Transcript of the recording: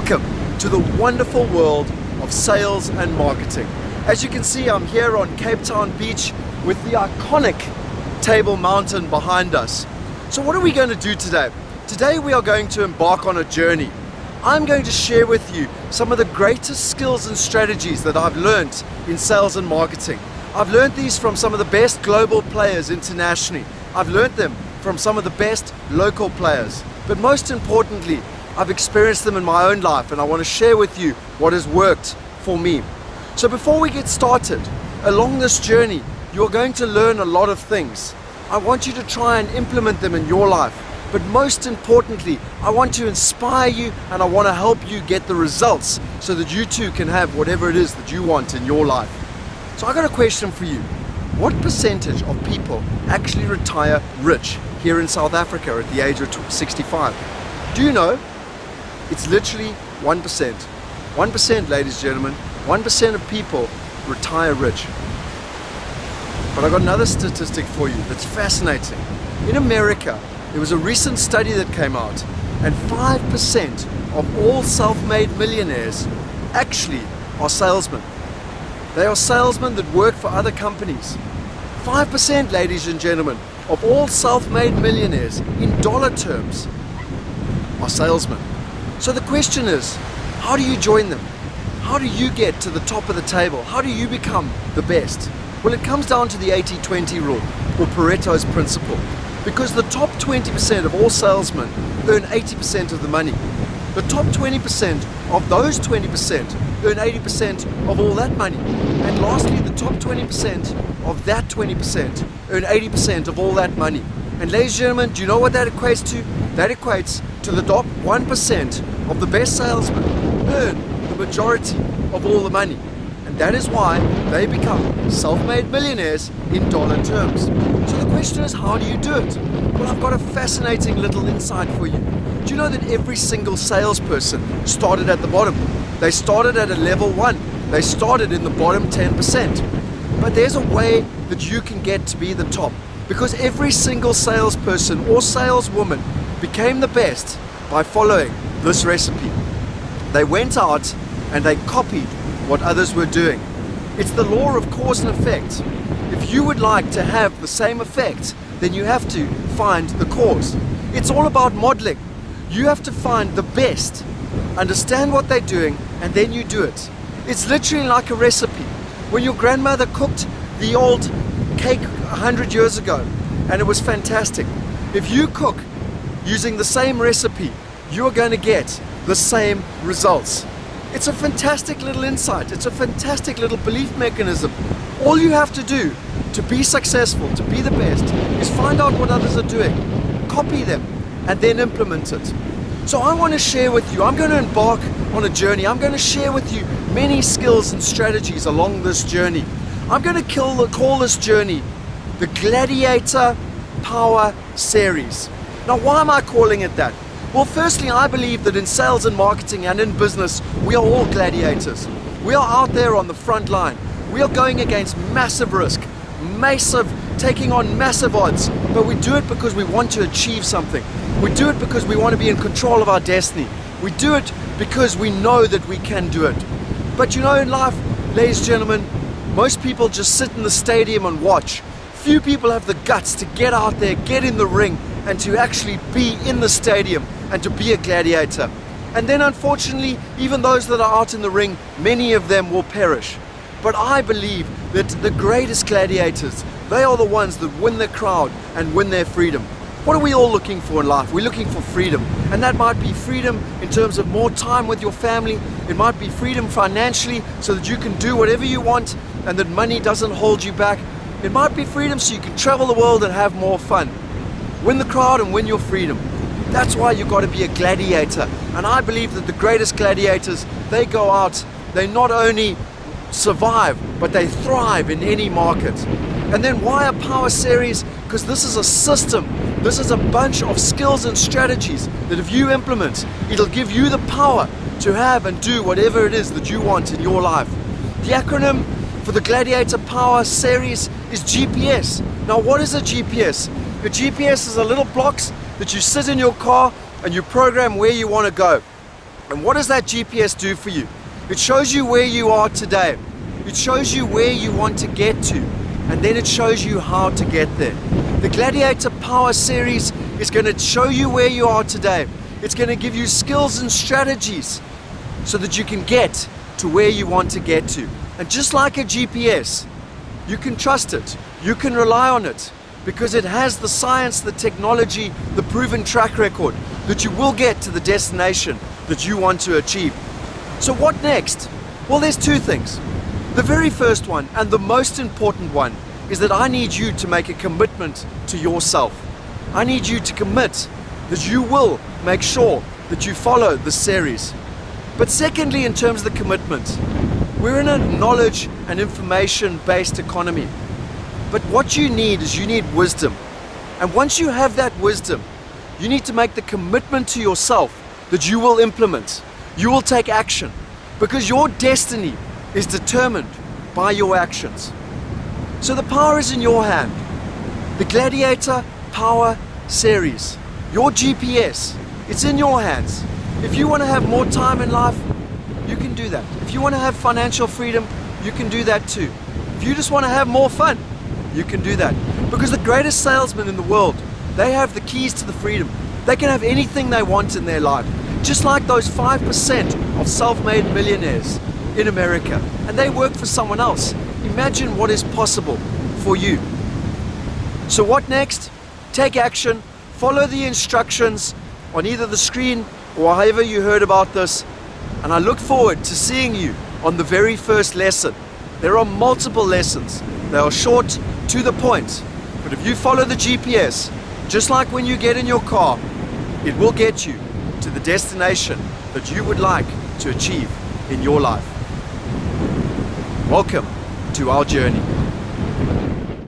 Welcome to the wonderful world of sales and marketing. As you can see, I'm here on Cape Town Beach with the iconic Table Mountain behind us. So what are we going to do today? Today we are going to embark on a journey. I'm going to share with you some of the greatest skills and strategies that I've learned in sales and marketing. I've learned these from some of the best global players internationally. I've learned them from some of the best local players. But most importantly, I've experienced them in my own life, and I want to share with you what has worked for me. So before we get started, along this journey, you're going to learn a lot of things. I want you to try and implement them in your life. But most importantly, I want to inspire you and I want to help you get the results so that you too can have whatever it is that you want in your life. So I got a question for you. What percentage of people actually retire rich here in South Africa at the age of 65? Do you know? It's literally 1%. 1%, ladies and gentlemen, 1% of people retire rich. But I got another statistic for you that's fascinating. In America, there was a recent study that came out, and 5% of all self-made millionaires actually are salesmen. They are salesmen that work for other companies. 5%, ladies and gentlemen, of all self-made millionaires in dollar terms are salesmen. So the question is, how do you join them? How do you get to the top of the table? How do you become the best? Well, it comes down to the 80-20 rule, or Pareto's principle. Because the top 20% of all salesmen earn 80% of the money. The top 20% of those 20% earn 80% of all that money. And lastly, the top 20% of that 20% earn 80% of all that money. And ladies and gentlemen, do you know what that equates to? That equates to the top 1% of the best salesmen earn the majority of all the money. And that is why they become self-made millionaires in dollar terms. So the question is, how do you do it? Well, I've got a fascinating little insight for you. Do you know that every single salesperson started at the bottom? They started at a level 1. They started in the bottom 10%. But there's a way that you can get to be the top. Because every single salesperson or saleswoman became the best by following this recipe. They went out and they copied what others were doing. It's the law of cause and effect. If you would like to have the same effect, then you have to find the cause. It's all about modeling. You have to find the best, understand what they're doing, and then you do it. It's literally like a recipe. When your grandmother cooked the old cake 100 years ago, and it was fantastic. If you cook using the same recipe, you're going to get the same results. It's a fantastic little insight. It's a fantastic little belief mechanism. All you have to do to be successful, to be the best, is find out what others are doing, copy them, and then implement it. So I want to share with you, I'm going to embark on a journey. I'm going to share with you many skills and strategies along this journey. I'm going to call this journey the Gladiator Power Series. Now, why am I calling it that? Well, firstly, I believe that in sales and marketing and in business, we are all gladiators. We are out there on the front line. We are going against massive risk, taking on massive odds, but we do it because we want to achieve something. We do it because we want to be in control of our destiny. We do it because we know that we can do it. But you know, in life, ladies and gentlemen, most people just sit in the stadium and watch. Few people have the guts to get out there, get in the ring, and to actually be in the stadium and to be a gladiator. And then unfortunately, even those that are out in the ring, many of them will perish. But I believe that the greatest gladiators, they are the ones that win the crowd and win their freedom. What are we all looking for in life? We're looking for freedom. And that might be freedom in terms of more time with your family. It might be freedom financially so that you can do whatever you want and that money doesn't hold you back. It might be freedom so you can travel the world and have more fun. Win the crowd and win your freedom. That's why you've got to be a gladiator. And I believe that the greatest gladiators, they go out, they not only survive, but they thrive in any market. And then why a power series? Because this is a system. This is a bunch of skills and strategies that if you implement, it'll give you the power to have and do whatever it is that you want in your life. The acronym for the Gladiator Power Series is GPS. Now, what is a GPS? A GPS is a little box that you sit in your car and you program where you want to go. And what does that GPS do for you? It shows you where you are today. It shows you where you want to get to, and then it shows you how to get there. The Gladiator Power Series is going to show you where you are today. It's going to give you skills and strategies so that you can get to where you want to get to. And just like a GPS, you can trust it, you can rely on it, because it has the science, the technology, the proven track record that you will get to the destination that you want to achieve. So what next? Well, there's two things. The very first one, and the most important one, is that I need you to make a commitment to yourself. I need you to commit that you will make sure that you follow the series. But secondly, in terms of the commitment, we're in a knowledge and information based economy. But what you need is you need wisdom. And once you have that wisdom, you need to make the commitment to yourself that you will implement, you will take action, because your destiny is determined by your actions. So the power is in your hand. The Gladiator Power Series, your GPS, it's in your hands. If you want to have more time in life, you can do that. If you want to have financial freedom, you can do that too. If you just want to have more fun, you can do that. Because the greatest salesmen in the world, they have the keys to the freedom. They can have anything they want in their life. Just like those 5% of self-made millionaires in America. And they work for someone else. Imagine what is possible for you. So what next? Take action. Follow the instructions on either the screen or however you heard about this. And I look forward to seeing you on the very first lesson. There are multiple lessons. They are short, to the point. But if you follow the GPS, just like when you get in your car, it will get you to the destination that you would like to achieve in your life. Welcome to our journey.